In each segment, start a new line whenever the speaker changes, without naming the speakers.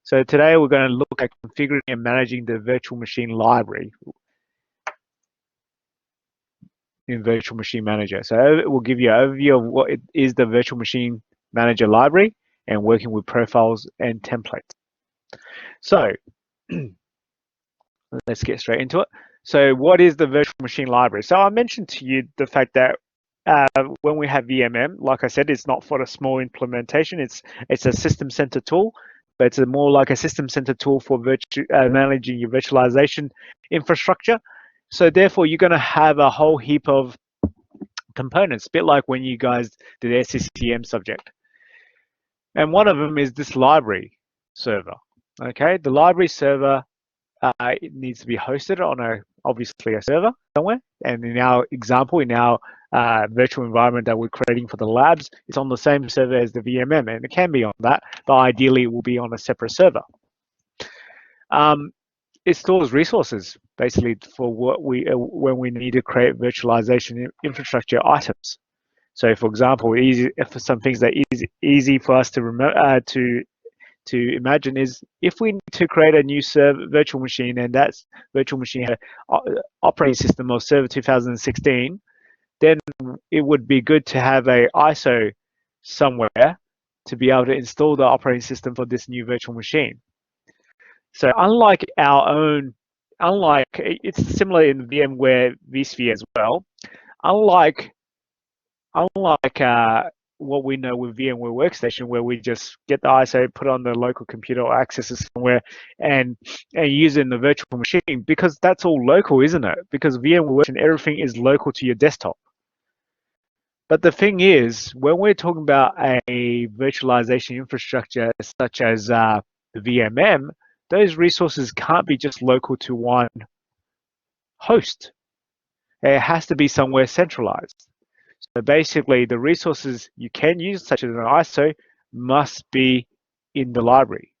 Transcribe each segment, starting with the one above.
So today we're going to look at configuring and managing the virtual machine library in Virtual Machine Manager. So it will give you an overview of what it is the Virtual Machine Manager library and working with profiles and templates. So let's get straight into it. So what is the virtual machine library? So I mentioned to you the fact that when we have VMM, like I said, it's not for a small implementation. It's a system-centered tool, but it's more like a system-centered tool for managing your virtualization infrastructure. So therefore, you're going to have a whole heap of components, a bit like when you guys did the SCCM subject. And one of them is this library server. Okay, the library server it needs to be hosted on obviously a server somewhere. And in our example, in our virtual environment that we're creating for the labs, it's on the same server as the VMM, and it can be on that, but ideally it will be on a separate server. It stores resources basically for what when we need to create virtualization infrastructure items. So, for example, for some things that is easy for us to remember to imagine is if we need to create a new virtual machine, and that virtual machine had an operating system of Server 2016, then it would be good to have a ISO somewhere to be able to install the operating system for this new virtual machine. So unlike it's similar in VMware vSphere as well. Unlike what we know with VMware Workstation, where we just get the ISO, put on the local computer or access it somewhere and use it in the virtual machine, because that's all local, isn't it? Because VMware Workstation, everything is local to your desktop. But the thing is, when we're talking about a virtualization infrastructure such as the VMM, those resources can't be just local to one host. It has to be somewhere centralized. So basically, the resources you can use, such as an ISO, must be in the library.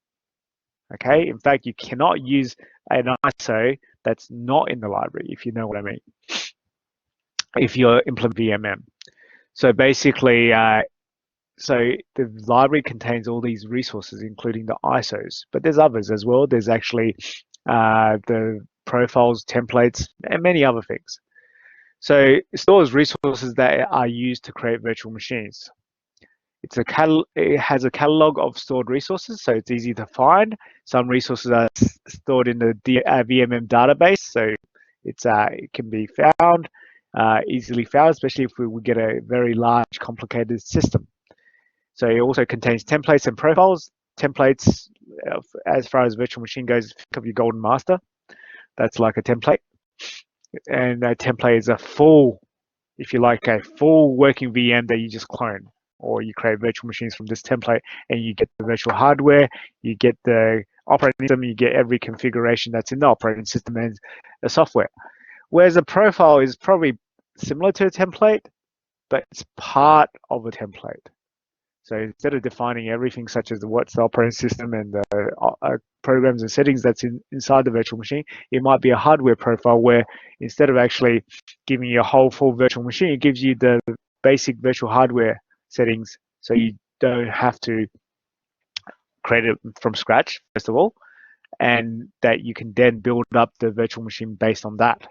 Okay. In fact, you cannot use an ISO that's not in the library, if you know what I mean, if you're implementing VMM. So basically, so the library contains all these resources, including the ISOs, but there's others as well. There's actually the profiles, templates, and many other things. So it stores resources that are used to create virtual machines. It has a catalog of stored resources, so it's easy to find. Some resources are stored in the VMM database, so it can be found, easily found, especially if we get a very large, complicated system. So it also contains templates and profiles. Templates, as far as virtual machine goes, think of your golden master. That's like a template. And that template is a full, if you like, a full working VM that you just clone, or you create virtual machines from this template, and you get the virtual hardware, you get the operating system, you get every configuration that's in the operating system and the software. Whereas a profile is probably similar to a template, but it's part of a template. So instead of defining everything, such as what's the operating system and the programs and settings that's inside the virtual machine, it might be a hardware profile where instead of actually giving you a whole full virtual machine, it gives you the basic virtual hardware settings, so you don't have to create it from scratch, first of all, and that you can then build up the virtual machine based on that.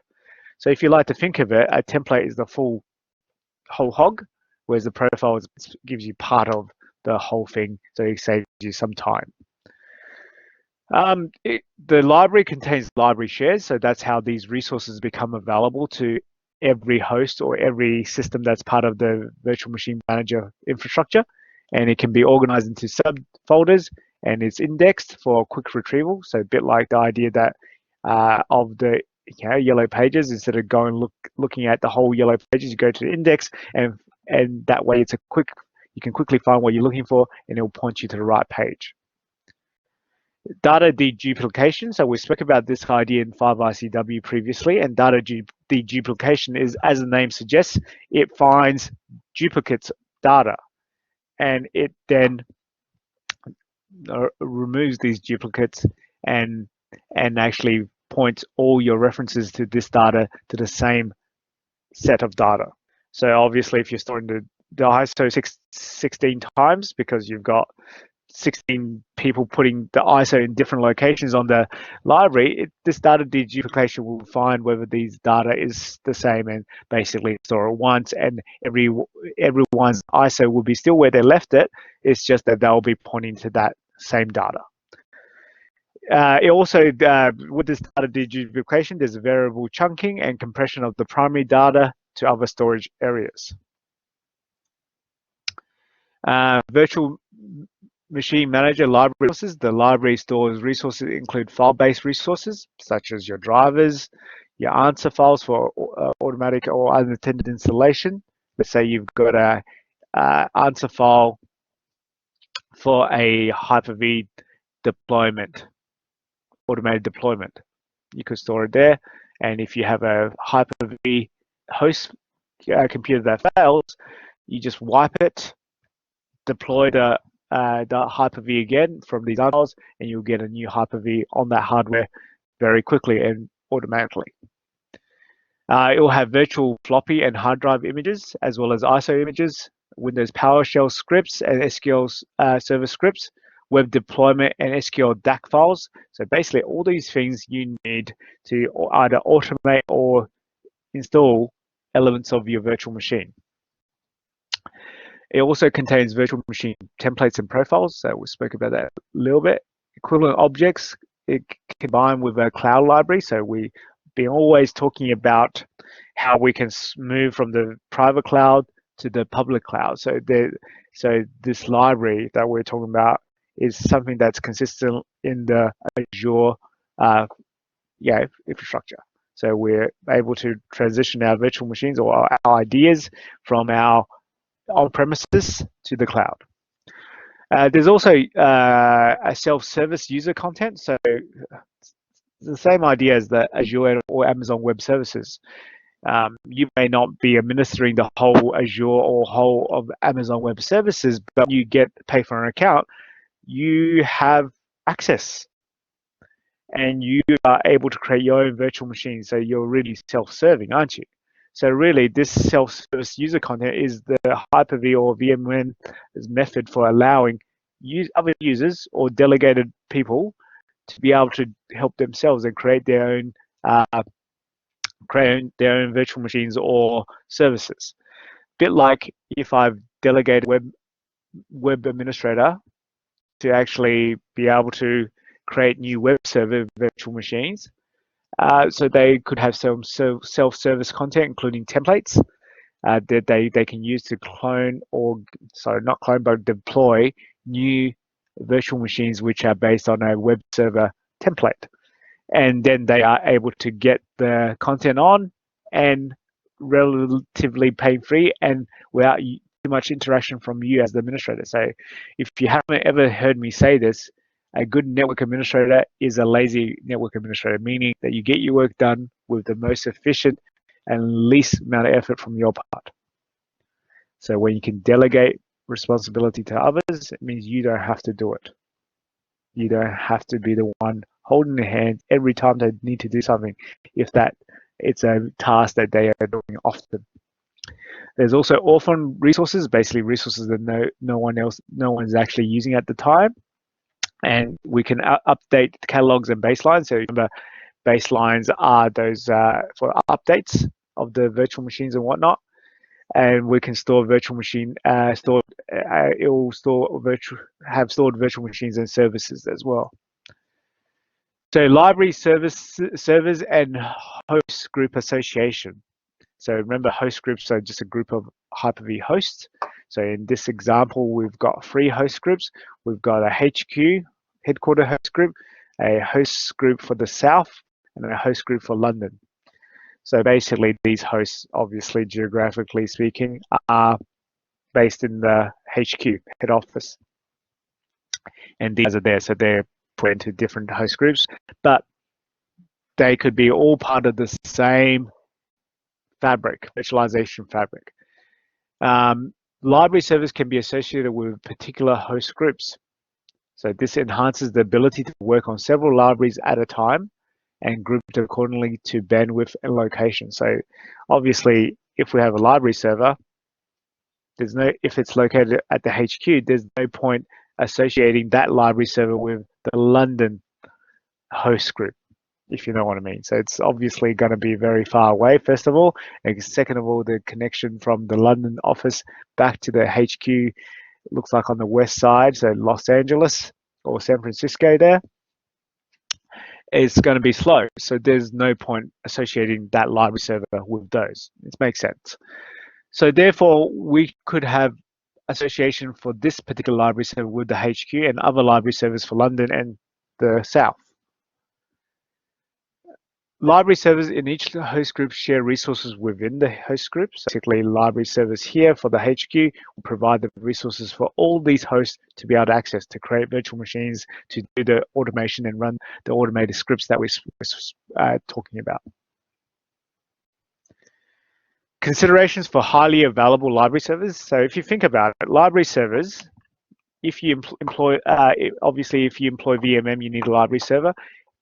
So if you like to think of it, a template is the whole hog, whereas the profile gives you part of the whole thing, so it saves you some time. The library contains library shares, so that's how these resources become available to every host or every system that's part of the virtual machine manager infrastructure, and it can be organized into subfolders, and it's indexed for quick retrieval. So a bit like the idea that of the yellow pages, instead of looking at the whole yellow pages, you go to the index, and that way you can quickly find what you're looking for, and it will point you to the right page. Data deduplication. So we spoke about this idea in 5ICW previously, and data deduplication is, as the name suggests, it finds duplicates data, and it then removes these duplicates and actually points all your references to this data to the same set of data. So obviously, if you're storing the ISO 16 times because you've got 16 people putting the ISO in different locations on the library, this data deduplication will find whether these data is the same and basically store it once, and everyone's ISO will be still where they left it. It's just that they'll be pointing to that same data. It also, with this data deduplication, there's variable chunking and compression of the primary data to other storage areas. Virtual Machine Manager library resources. The library stores resources include file-based resources, such as your drivers, your answer files for automatic or unattended installation. Let's say you've got a answer file for a Hyper-V deployment, automated deployment. You could store it there. And if you have a Hyper-V host computer that fails, you just wipe it, deploy the Hyper-V again from these files, and you'll get a new Hyper-V on that hardware very quickly and automatically. It will have virtual floppy and hard drive images, as well as ISO images, Windows PowerShell scripts and SQL Server scripts, web deployment and SQL DAC files. So basically all these things you need to either automate or install elements of your virtual machine. It also contains virtual machine templates and profiles. So we spoke about that a little bit. Equivalent objects, it combined with a cloud library. So we've been always talking about how we can move from the private cloud to the public cloud. So this library that we're talking about is something that's consistent in the Azure infrastructure. So we're able to transition our virtual machines or our ideas from our on-premises to the cloud. There's also a self-service user content. So the same idea as the Azure or Amazon Web Services. You may not be administering the whole Azure or whole of Amazon Web Services, but you pay for an account, you have access and you are able to create your own virtual machine. So you're really self-serving, aren't you? So really, this self-service user content is the Hyper-V or VMM method for allowing other users or delegated people to be able to help themselves and create their own virtual machines or services. Bit like if I've delegated web administrator to actually be able to create new web server virtual machines. So they could have some self-service content, including templates that they can use to deploy new virtual machines which are based on a web server template. And then they are able to get the content on and relatively pain-free and without too much interaction from you as the administrator. So if you haven't ever heard me say this, a good network administrator is a lazy network administrator, meaning that you get your work done with the most efficient and least amount of effort from your part. So when you can delegate responsibility to others, it means you don't have to do it. You don't have to be the one holding their hand every time they need to do something, if it's a task that they are doing often. There's also orphan resources, basically resources that no one is actually using at the time. And we can update catalogs and baselines. So remember, baselines are those for updates of the virtual machines and whatnot. And we can store virtual machine, it will have stored virtual machines and services as well. So library servers and host group association. So remember, host groups are just a group of Hyper-V hosts. So in this example, we've got 3 host groups. We've got a HQ, headquarter host group, a host group for the South, and a host group for London. So basically, these hosts, obviously, geographically speaking, are based in the HQ, head office. And these are there, so they're put into different host groups, but they could be all part of the same fabric, virtualization fabric. Library servers can be associated with particular host groups. So this enhances the ability to work on several libraries at a time and grouped accordingly to bandwidth and location. So obviously, if we have a library server, if it's located at the HQ, there's no point associating that library server with the London host group, if you know what I mean. So it's obviously going to be very far away, first of all. And second of all, the connection from the London office back to the HQ looks like on the west side, so Los Angeles or San Francisco there, is going to be slow. So there's no point associating that library server with those. It makes sense. So therefore, we could have association for this particular library server with the HQ and other library servers for London and the South. Library servers in each host group share resources within the host group. So basically, library servers here for the HQ will provide the resources for all these hosts to be able to access, to create virtual machines, to do the automation and run the automated scripts that we're talking about. Considerations for highly available library servers. So if you think about it, library servers, if you employ, obviously if you employ VMM, you need a library server.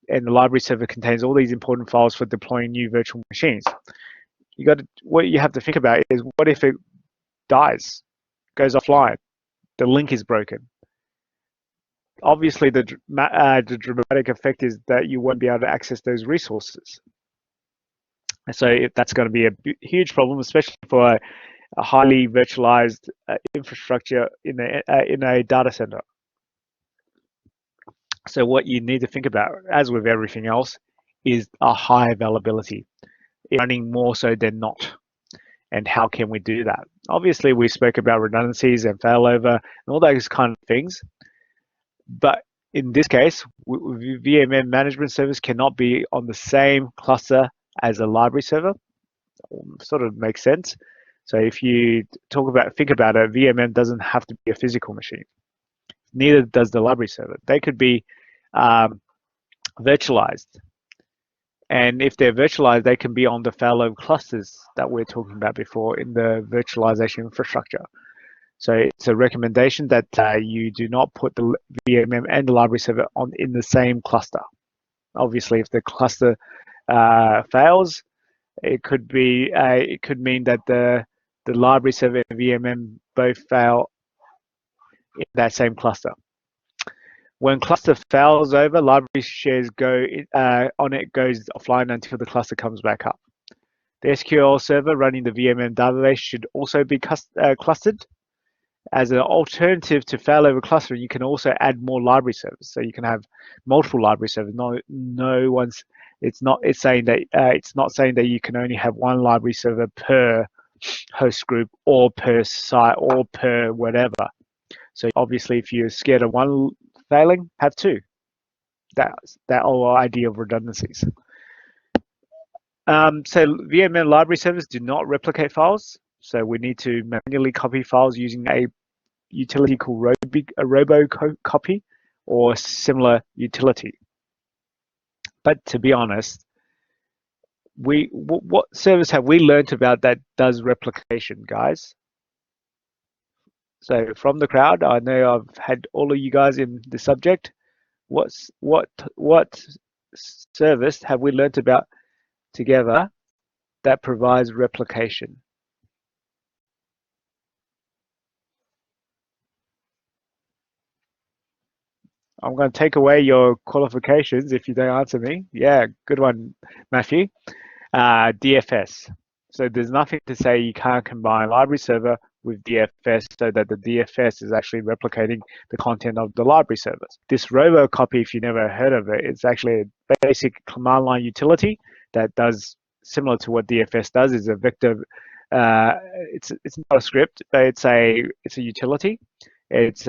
And the library server contains all these important files for deploying new virtual machines. What you have to think about is, what if it dies, goes offline, the link is broken? Obviously, the dramatic effect is that you won't be able to access those resources. So that's going to be a huge problem, especially for a highly virtualized infrastructure in a data center. So what you need to think about, as with everything else, is a high availability, running more so than not. And how can we do that? Obviously, we spoke about redundancies and failover and all those kind of things. But in this case, VMM management service cannot be on the same cluster as a library server. Sort of makes sense. So if you think about it, VMM doesn't have to be a physical machine. Neither does the library server. They could be virtualized. And if they're virtualized, they can be on the failover clusters that we're talking about before in the virtualization infrastructure. So it's a recommendation that you do not put the VMM and the library server in the same cluster. Obviously, if the cluster fails, it could mean that the library server and VMM both fail in that same cluster. When cluster fails over, library shares goes offline until the cluster comes back up. The SQL server running the VMM database should also be clustered. As an alternative to failover clustering, you can also add more library servers. So you can have multiple library servers. It's not saying that you can only have one library server per host group or per site or per whatever. So obviously, if you're scared of one failing, have two. That's that whole idea of redundancies. So VMM library servers do not replicate files. So we need to manually copy files using a utility called robocopy or similar utility. But to be honest, what service have we learned about that does replication, guys? So from the crowd, I know I've had all of you guys in the subject. What service have we learned about together that provides replication? I'm going to take away your qualifications if you don't answer me. Yeah, good one, Matthew. DFS. So there's nothing to say you can't combine library server with DFS so that the DFS is actually replicating the content of the library servers. This robocopy, if you never heard of it, it's actually a basic command line utility that does similar to what DFS does. Is a vector. It's not a script, but it's a utility. It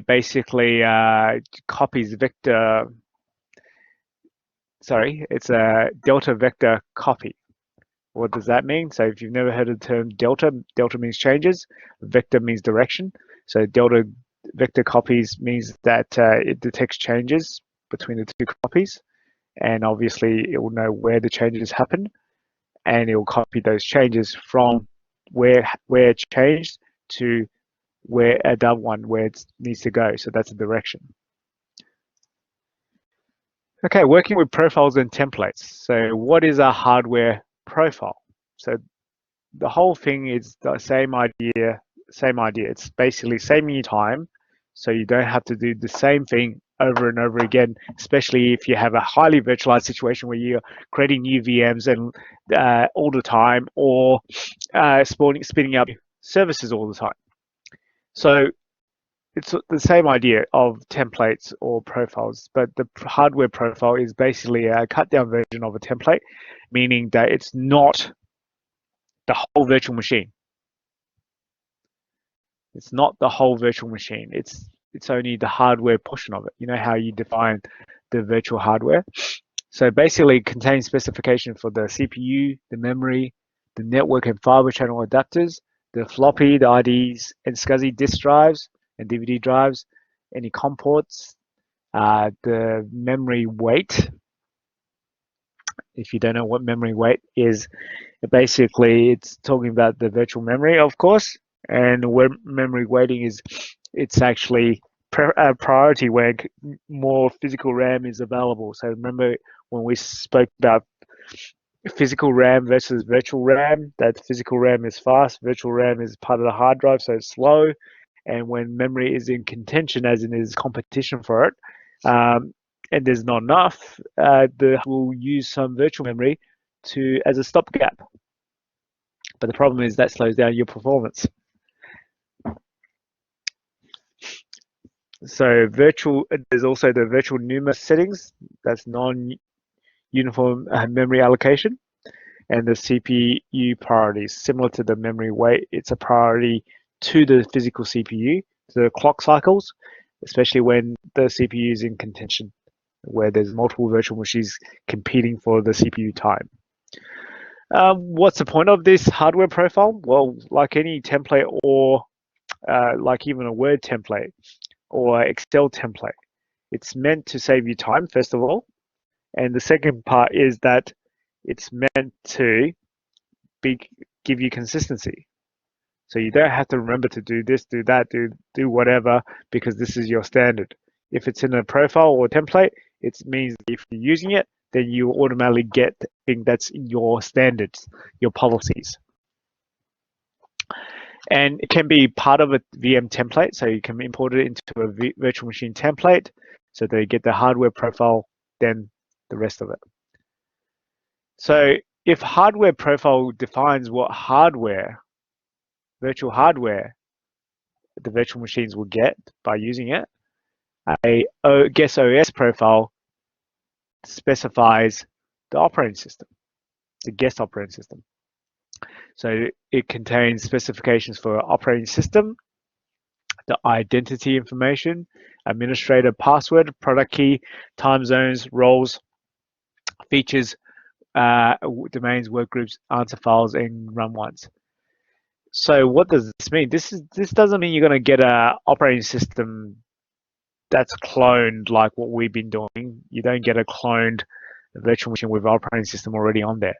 basically copies vector. Sorry, it's a delta vector copy. What does that mean? So if you've never heard of the term delta means changes, vector means direction. So delta vector copies means that it detects changes between the two copies, and obviously it will know where the changes happen, and it will copy those changes from where it changed to where another one where it needs to go. So that's a direction. Okay, working with profiles and templates. So what is a hardware profile? So the whole thing is the same idea same idea. It's basically saving you time, so you don't have to do the same thing over and over again, especially if you have a highly virtualized situation where you're creating new VMs and all the time, or spinning up services all the time. So it's the same idea of templates or profiles, but the hardware profile is basically a cut down version of a template, meaning that it's not the whole virtual machine. It's not the whole virtual machine. It's only the hardware portion of it. You know how you define the virtual hardware? So basically it contains specification for the CPU, the memory, the network and fiber channel adapters, the floppy, the IDs and SCSI disk drives and DVD drives, any COM ports, the memory weight. If you don't know what memory weight is, basically it's talking about the virtual memory, of course, and where memory weighting is, it's actually a priority when more physical RAM is available. So remember when we spoke about physical RAM versus virtual RAM, that physical RAM is fast, virtual RAM is part of the hard drive, so it's slow. And when memory is in contention, as in there's competition for it, and there's not enough, we'll use some virtual memory as a stopgap. But the problem is that slows down your performance. So there's also the virtual NUMA settings, that's non-uniform memory allocation, and the CPU priorities. Similar to the memory weight, it's a priority to the physical CPU, to the clock cycles, especially when the CPU is in contention, where there's multiple virtual machines competing for the CPU time. What's the point of this hardware profile? Well, like any template or like even a Word template or Excel template, it's meant to save you time, first of all. And the second part is that it's meant to give you consistency. So you don't have to remember to do this, do that, do whatever, because this is your standard. If it's in a profile or template, it means if you're using it, then you automatically get the thing that's in your standards, your policies. And it can be part of a VM template, so you can import it into a virtual machine template, so they get the hardware profile, then the rest of it. So if hardware profile defines what virtual hardware, the virtual machines will get by using it, a guest OS profile specifies the operating system, the guest operating system. So it contains specifications for operating system, the identity information, administrator password, product key, time zones, roles, features, domains, workgroups, answer files, and run once. So what does this mean? This doesn't mean you're going to get an operating system that's cloned like what we've been doing. You don't get a cloned virtual machine with operating system already on there.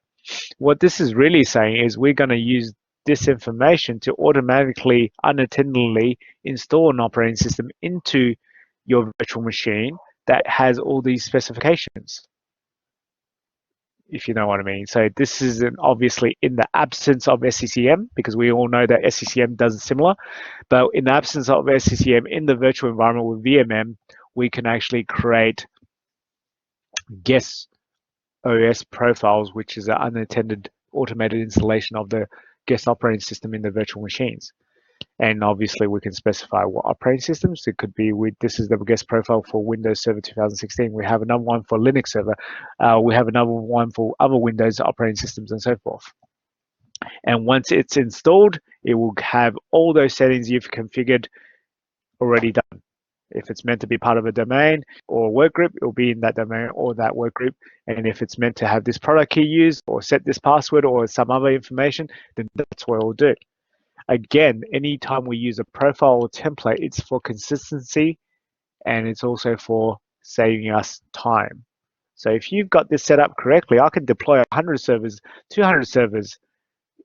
What this is really saying is we're going to use this information to automatically, unattendedly install an operating system into your virtual machine that has all these specifications, if you know what I mean. So this is obviously in the absence of SCCM, because we all know that SCCM does similar, but in the absence of SCCM in the virtual environment with VMM, we can actually create guest OS profiles, which is an unattended automated installation of the guest operating system in the virtual machines. And obviously we can specify what operating systems. It could be this is the guest profile for Windows Server 2016. We have another one for Linux Server. We have another one for other Windows operating systems and so forth. And once it's installed, it will have all those settings you've configured already done. If it's meant to be part of a domain or work group, it will be in that domain or that work group. And if it's meant to have this product key used or set this password or some other information, then that's what it will do. Again, anytime we use a profile or template, it's for consistency and it's also for saving us time. So if you've got this set up correctly, I can deploy 100 servers, 200 servers.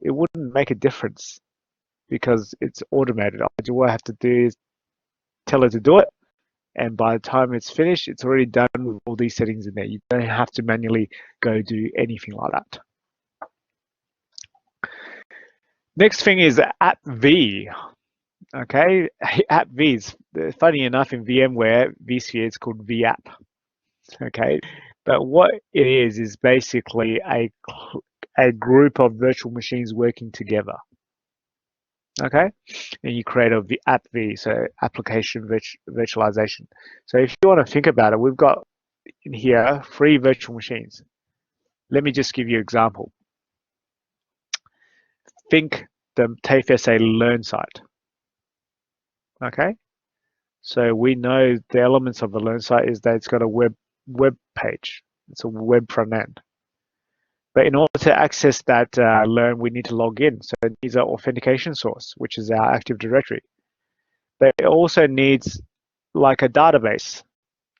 It wouldn't make a difference because it's automated. All I have to do is tell it to do it. And by the time it's finished, it's already done with all these settings in there. You don't have to manually go do anything like that. Next thing is AppV. Okay, AppVs. Funny enough, in VMware, vSphere it's called VApp. Okay, but what it is basically a group of virtual machines working together. Okay, and you create a AppV, so application virtualization. So if you want to think about it, we've got in here 3 virtual machines. Let me just give you an example. Think the TAFE SA Learn site. Okay, so we know the elements of the Learn site is that it's got a web page. It's a web front end. But in order to access that Learn, we need to log in. So it needs an authentication source, which is our Active Directory. But it also needs like a database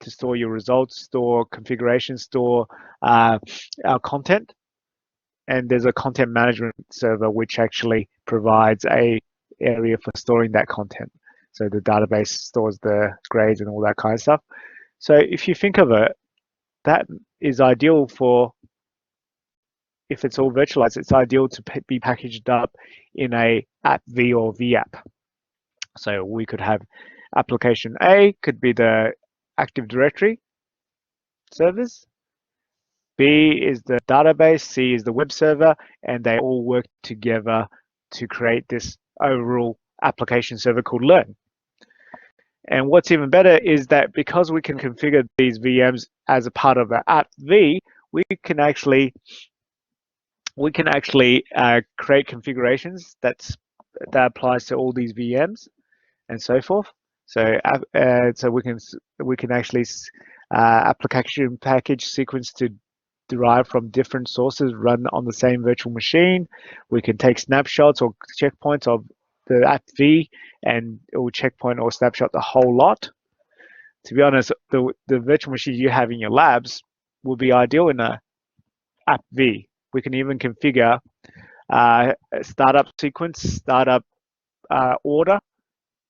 to store your results, store configuration, store our content. And there's a content management server which actually provides a area for storing that content. So the database stores the grades and all that kind of stuff. So if you think of it, that is ideal for, if it's all virtualized, it's ideal to be packaged up in a AppV or VApp. So we could have application A could be the Active Directory servers, B is the database, C is the web server, and they all work together to create this overall application server called Learn. And what's even better is that because we can configure these VMs as a part of our AppV, we can actually create configurations that applies to all these VMs and so forth. So we can actually application package sequence to derive from different sources run on the same virtual machine. We can take snapshots or checkpoints of the AppV and it will checkpoint or snapshot the whole lot. To be honest, the virtual machine you have in your labs will be ideal in a AppV. We can even configure startup sequence, startup order,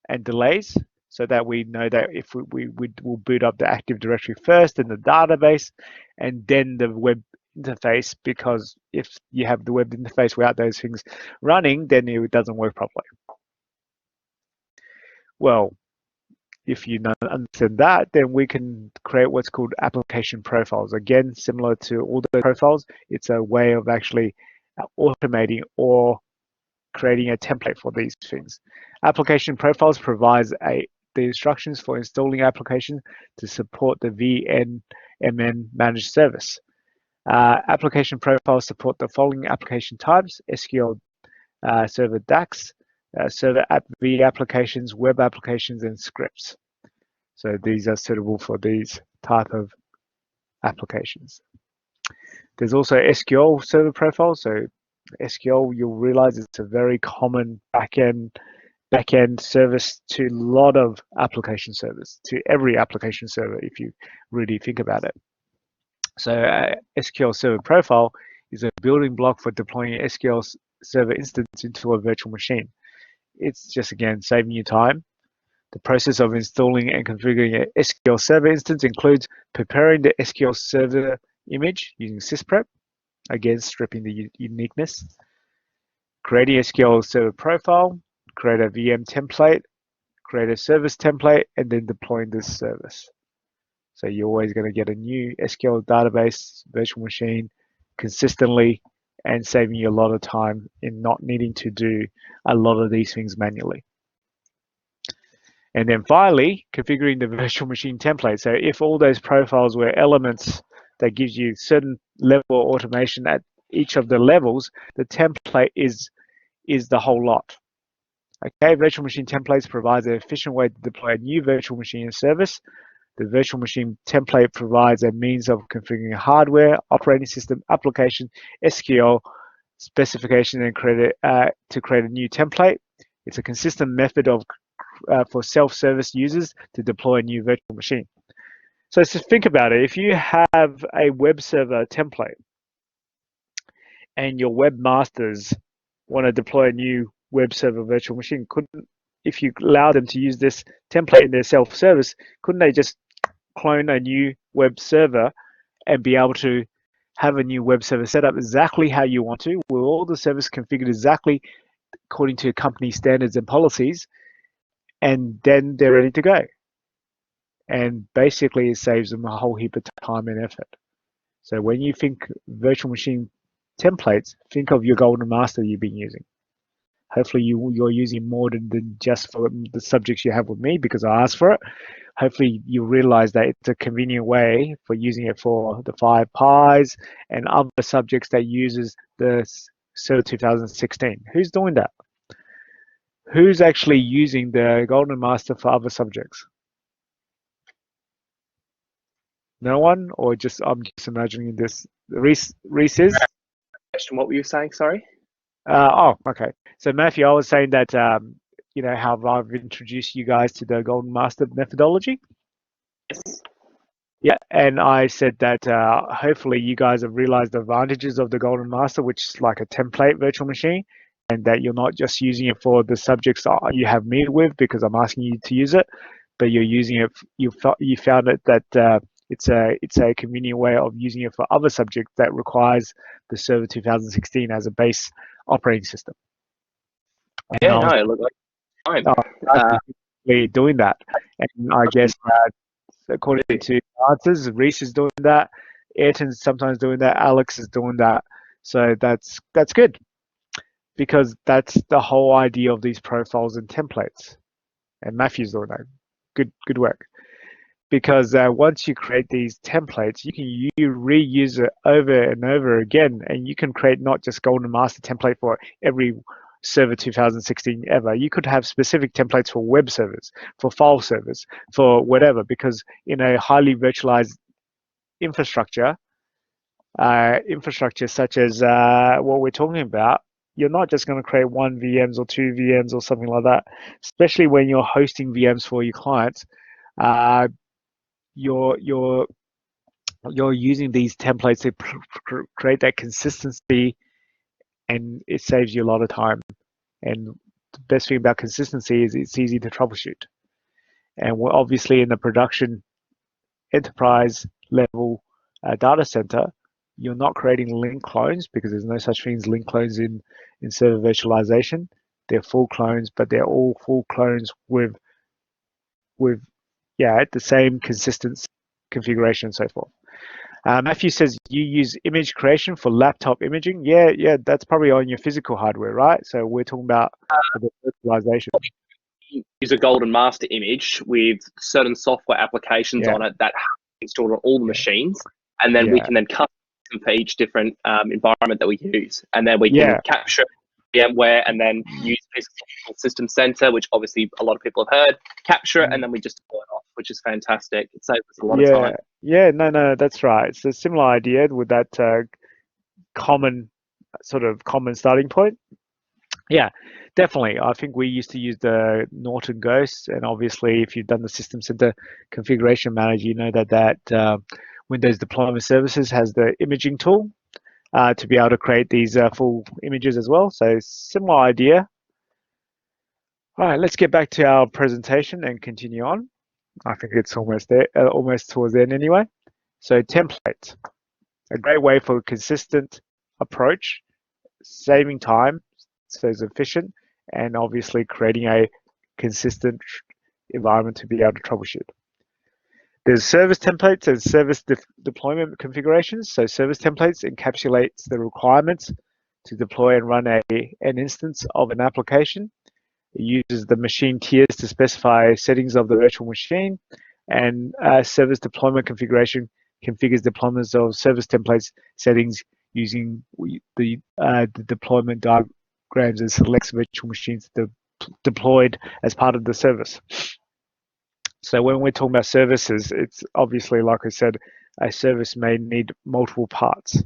and delays, so that we know that if we will boot up the Active Directory first, then the database, and then the web interface, because if you have the web interface without those things running, then it doesn't work properly. Well, if you understand that, then we can create what's called application profiles. Again, similar to all the profiles, it's a way of actually automating or creating a template for these things. Application profiles provides the instructions for installing applications to support the VMM managed service. Application profiles support the following application types: SQL Server DAX, Server AppV applications, web applications, and scripts. So these are suitable for these type of applications. There's also SQL Server profiles. So SQL, you'll realize it's a very common backend service to a lot of application servers, to every application server, if you really think about it. So SQL Server Profile is a building block for deploying an SQL Server instance into a virtual machine. It's just, again, saving you time. The process of installing and configuring an SQL Server instance includes preparing the SQL Server image using sysprep, again, stripping the uniqueness, creating a SQL Server profile, create a VM template, create a service template, and then deploying this service. So you're always going to get a new SQL database virtual machine consistently, and saving you a lot of time in not needing to do a lot of these things manually. And then finally, configuring the virtual machine template. So if all those profiles were elements that gives you certain level of automation at each of the levels, the template is the whole lot. Okay, virtual machine templates provides an efficient way to deploy a new virtual machine service. The virtual machine template provides a means of configuring hardware, operating system, application, SQL specification, and to create a new template. It's a consistent method for self-service users to deploy a new virtual machine. So just think about it. If you have a web server template and your webmasters want to deploy a new web server virtual machine, if you allow them to use this template in their self-service, couldn't they just clone a new web server and be able to have a new web server set up exactly how you want to, with all the service configured exactly according to company standards and policies, and then they're ready to go. And basically, it saves them a whole heap of time and effort. So when you think virtual machine templates, think of your golden master you've been using. Hopefully you're using more than just for the subjects you have with me because I asked for it. Hopefully you realize that it's a convenient way for using it for the 5 pies and other subjects that uses the Server 2016. Who's doing that? Who's actually using the golden master for other subjects? No one, or just I'm just imagining this. Reese is.
Question, what were you saying? Sorry.
Oh, okay. So Matthew, I was saying that you know how I've introduced you guys to the golden master methodology.
Yes.
Yeah, and I said that hopefully you guys have realized the advantages of the golden master, which is like a template virtual machine, and that you're not just using it for the subjects that you have me with because I'm asking you to use it, but you're using it. You found it that it's a convenient way of using it for other subjects that requires the Server 2016 as a base operating system. And
Yeah,
I was
no, look like fine.
doing that, and I guess according to answers, Reese is doing that, Ayrton's sometimes doing that, Alex is doing that. So that's good because that's the whole idea of these profiles and templates. And Matthew's doing that. Good work. Because once you create these templates, you can reuse it over and over again, and you can create not just golden master template for every server 2016 ever. You could have specific templates for web servers, for file servers, for whatever, because in a highly virtualized infrastructure, infrastructure such as what we're talking about, you're not just going to create 1 VMs or 2 VMs or something like that, especially when you're hosting VMs for your clients. You're using these templates to create that consistency, and it saves you a lot of time. And the best thing about consistency is it's easy to troubleshoot. And we're obviously in the production enterprise level data center, you're not creating link clones because there's no such thing as link clones in server virtualization. They're full clones, but they're all full clones with the same consistent configuration and so forth. Matthew says you use image creation for laptop imaging. Yeah, that's probably on your physical hardware, right? So we're talking about the virtualization.
Use a golden master image with certain software applications on it that have installed on all the machines, and then we can then custom for each different environment that we use, and then we can capture VMware and then use System Center, which obviously a lot of people have heard, capture it, and then we just deploy it off, which is fantastic. It saves us a lot of time.
Yeah, no, that's right. It's a similar idea with that common starting point. Yeah, definitely. I think we used to use the Norton Ghost, and obviously, if you've done the System Center Configuration Manager, you know that Windows Deployment Services has the imaging tool to be able to create these full images as well. So similar idea. All right, let's get back to our presentation and continue on. I think it's almost there, almost towards the end anyway. So templates, a great way for a consistent approach, saving time, so it's efficient, and obviously creating a consistent environment to be able to troubleshoot. There's service templates and service deployment configurations. So service templates encapsulates the requirements to deploy and run an instance of an application. It uses the machine tiers to specify settings of the virtual machine, and service deployment configuration configures deployments of service templates settings using the deployment diagrams and selects virtual machines deployed as part of the service. So when we're talking about services, it's obviously, like I said, a service may need multiple parts.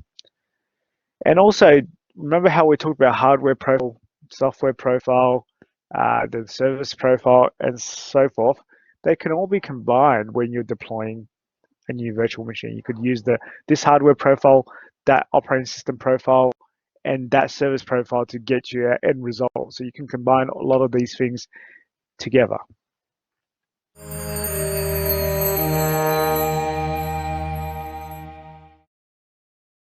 And also, remember how we talked about hardware profile, software profile, the service profile, and so forth? They can all be combined when you're deploying a new virtual machine. You could use this hardware profile, that operating system profile, and that service profile to get you an end result. So you can combine a lot of these things together.